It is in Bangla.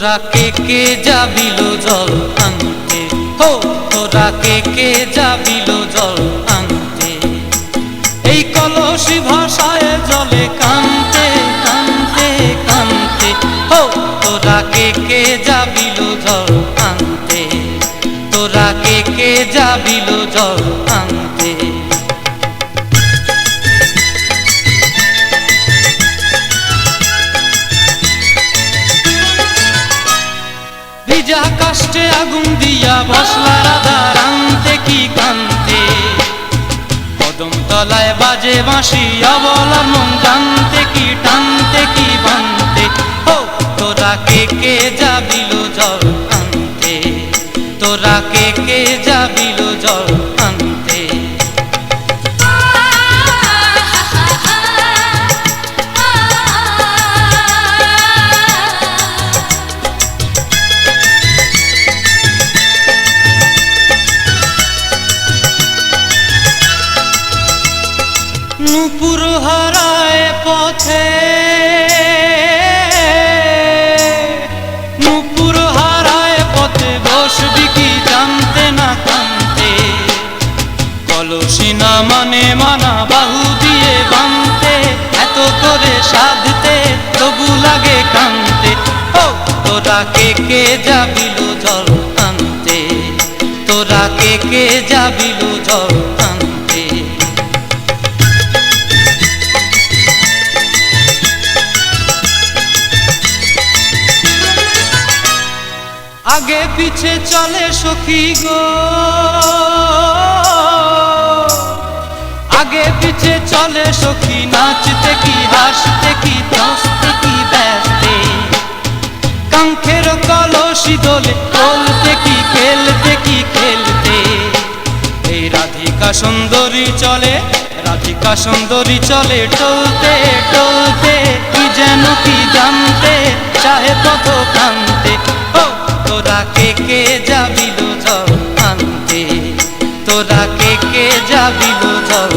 তোরা কে যাবিল জল আনতে, হো তোরা কে যাবিল জল আনতে, এই কলসি ভাষায় জলে কানতে কানতে কানতে, হো তোরা কে যাবিল জল আনতে, তোরা কে যাবিল জল আনতে। ভিজা কাষ্টে আগুন দিয়া বসলা রাধা রানতে কি কানতে, কদম তলায় বাজে বাঁশি অবলার মন জানতে কি টানতে কি বানতে, হো তোরা কে যাবিল জল আনতে, তোরা কে যাবিল জল আনতে। নূপুর হারায় পথে, নূপুর হারায় পথে বসবি কি জানতে না কানতে, কলসি না মানে মানা বাহু দিয়ে বানতে, এত করে সাধতে তবু লাগে কানতে, ও তোরা কে যাবিল জল আনতে, তোরা কে যাবিল জল আনতে। আগে পিছে চলে সখী গো, আগে পিছে চলে সখী, নাচতে কি হাসতে কি হাসতে কি ব্যস্তে, কাঙ্ক্ষের কলসি দোলে বলতে কি খেলতে কি খেলতে, এই রাধিকা সুন্দরী চলে, রাধিকা সুন্দরী চলে টলতে টলতে, কি যেন কি জানতে চাহে পথ কানতে, ও তোরা কে যাবিল জল আনতে, তোরা কে যাবিল জল